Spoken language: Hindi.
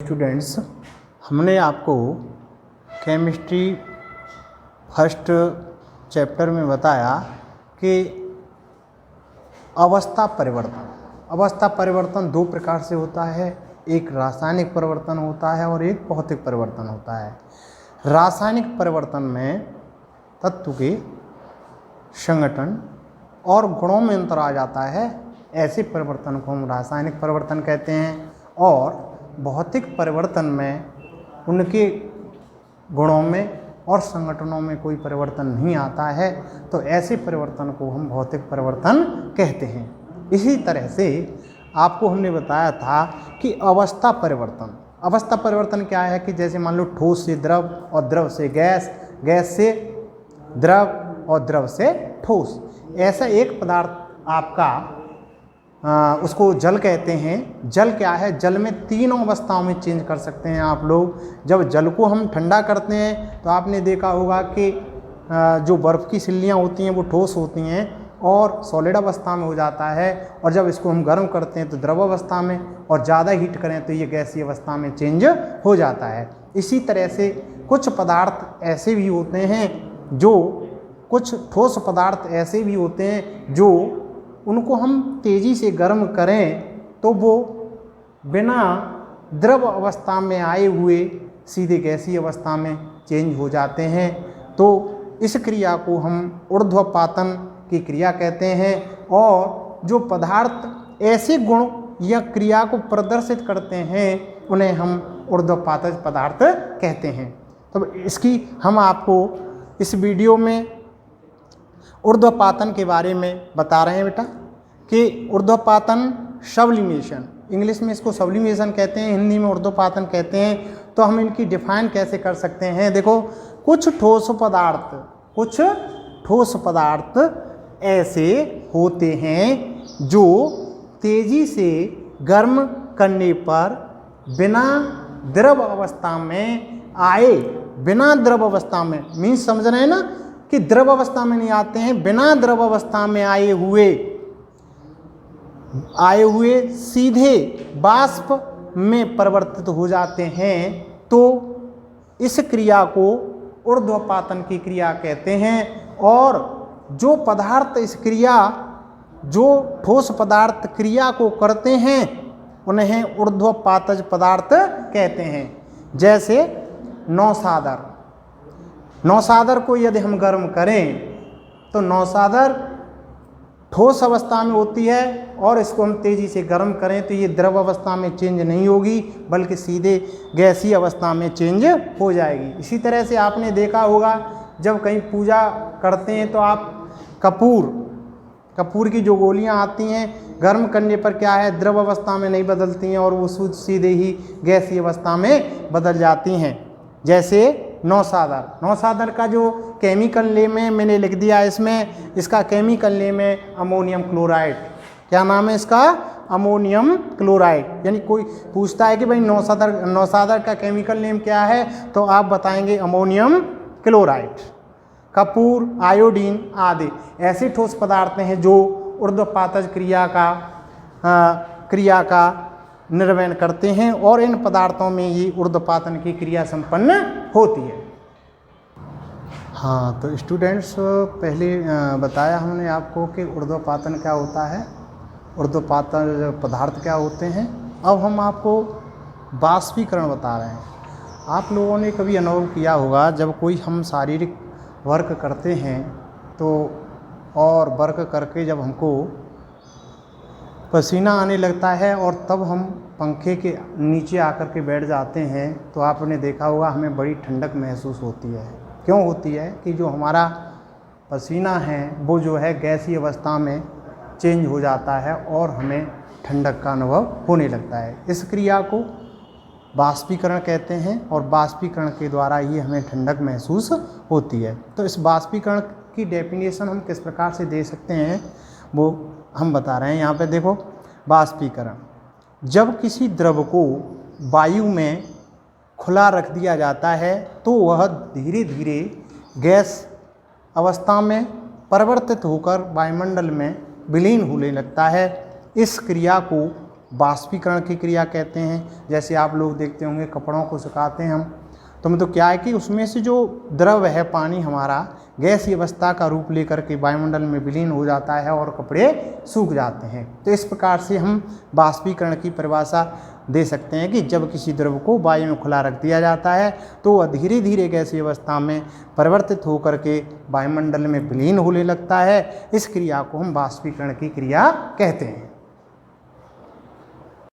स्टूडेंट्स, हमने आपको केमिस्ट्री फर्स्ट चैप्टर में बताया कि अवस्था परिवर्तन दो प्रकार से होता है। एक रासायनिक परिवर्तन होता है और एक भौतिक परिवर्तन होता है। रासायनिक परिवर्तन में तत्व के संगठन और गुणों में अंतर आ जाता है, ऐसे परिवर्तन को हम रासायनिक परिवर्तन कहते हैं। और भौतिक परिवर्तन में उनके गुणों में और संगठनों में कोई परिवर्तन नहीं आता है, तो ऐसे परिवर्तन को हम भौतिक परिवर्तन कहते हैं। इसी तरह से आपको हमने बताया था कि अवस्था परिवर्तन क्या है कि जैसे मान लो ठोस से द्रव और द्रव से गैस, गैस से द्रव और द्रव से ठोस, ऐसा एक पदार्थ आपका उसको जल कहते हैं। जल क्या है? जल में तीनों अवस्थाओं में चेंज कर सकते हैं आप लोग। जब जल को हम ठंडा करते हैं तो आपने देखा होगा कि जो बर्फ़ की सिल्लियाँ होती हैं वो ठोस होती हैं और सॉलिड अवस्था में हो जाता है, और जब इसको हम गर्म करते हैं तो द्रव अवस्था में, और ज़्यादा हीट करें तो ये गैसीय अवस्था में चेंज हो जाता है। इसी तरह से कुछ पदार्थ ऐसे भी होते हैं जो, कुछ ठोस पदार्थ ऐसे भी होते हैं जो उनको हम तेज़ी से गर्म करें तो वो बिना द्रव अवस्था में आए हुए सीधे गैसीय अवस्था में चेंज हो जाते हैं। तो इस क्रिया को हम ऊर्ध्वपातन की क्रिया कहते हैं। और जो पदार्थ ऐसे गुण या क्रिया को प्रदर्शित करते हैं उन्हें हम ऊर्ध्वपातज पदार्थ कहते हैं। तो इसकी हम आपको इस वीडियो में ऊर्ध्वपातन के बारे में बता रहे हैं बेटा कि ऊर्ध्वपातन सब्लिमेशन, इंग्लिश में इसको सब्लिमेशन कहते हैं, हिंदी में ऊर्ध्वपातन कहते हैं। तो हम इनकी डिफाइन कैसे कर सकते हैं? देखो, कुछ ठोस पदार्थ ऐसे होते हैं जो तेजी से गर्म करने पर बिना द्रव अवस्था में आए, बिना द्रव अवस्था में, मीन्स समझ रहे हैं ना कि द्रव अवस्था में नहीं आते हैं, बिना द्रव अवस्था में आए हुए सीधे वाष्प में परिवर्तित हो जाते हैं। तो इस क्रिया को ऊर्ध्वपातन की क्रिया कहते हैं। और जो पदार्थ जो ठोस पदार्थ क्रिया को करते हैं उन्हें ऊर्ध्वपातज पदार्थ कहते हैं। जैसे नौसादर को यदि हम गर्म करें तो नौसादर ठोस अवस्था में होती है, और इसको हम तेज़ी से गर्म करें तो ये द्रव अवस्था में चेंज नहीं होगी बल्कि सीधे गैसीय अवस्था में चेंज हो जाएगी। इसी तरह से आपने देखा होगा जब कहीं पूजा करते हैं तो आप कपूर की जो गोलियां आती हैं गर्म करने पर क्या है, द्रव अवस्था में नहीं बदलती हैं और वो सीधे ही गैसीय अवस्था में बदल जाती हैं। जैसे नौसादर का जो केमिकल नेम है मैंने लिख दिया इसमें, इसका केमिकल नेम है अमोनियम क्लोराइड। क्या नाम है इसका? Ammonium chloride. यानी कोई पूछता है कि भाई नौसादर का केमिकल नेम क्या है, तो आप बताएंगे अमोनियम क्लोराइड। कपूर, आयोडीन आदि ऐसे ठोस पदार्थ हैं जो ऊर्ध्वपातज क्रिया का निर्वहन करते हैं, और इन पदार्थों में ये ऊर्ध्वपातन की क्रिया संपन्न होती है। हाँ, तो स्टूडेंट्स, पहले बताया हमने आपको कि ऊर्ध्वपातन क्या होता है, ऊर्ध्वपातन पदार्थ क्या होते हैं। अब हम आपको बाष्पीकरण बता रहे हैं। आप लोगों ने कभी अनुभव किया होगा जब कोई हम शारीरिक वर्क करते हैं तो, और वर्क करके जब हमको पसीना आने लगता है और तब हम पंखे के नीचे आकर के बैठ जाते हैं, तो आपने देखा होगा हमें बड़ी ठंडक महसूस होती है। क्यों होती है? कि जो हमारा पसीना है वो जो है गैसीय अवस्था में चेंज हो जाता है और हमें ठंडक का अनुभव होने लगता है। इस क्रिया को बाष्पीकरण कहते हैं, और बाष्पीकरण के द्वारा ही हमें ठंडक महसूस होती है। तो इस बाष्पीकरण की डेफिनेशन हम किस प्रकार से दे सकते हैं वो हम बता रहे हैं। यहाँ पे देखो, बाष्पीकरण, जब किसी द्रव को वायु में खुला रख दिया जाता है तो वह धीरे धीरे गैस अवस्था में परिवर्तित होकर वायुमंडल में विलीन होने लगता है। इस क्रिया को बाष्पीकरण की क्रिया कहते हैं। जैसे आप लोग देखते होंगे कपड़ों को सुखाते हैं हम, तो मतलब क्या है कि उसमें से जो द्रव है पानी हमारा गैसीय अवस्था का रूप लेकर के वायुमंडल में विलीन हो जाता है और कपड़े सूख जाते हैं। तो इस प्रकार से हम बाष्पीकरण की परिभाषा दे सकते हैं कि जब किसी द्रव को वायु में खुला रख दिया जाता है तो वह धीरे धीरे गैसीय अवस्था में परिवर्तित होकर के वायुमंडल में विलीन होने लगता है। इस क्रिया को हम बाष्पीकरण की क्रिया कहते हैं।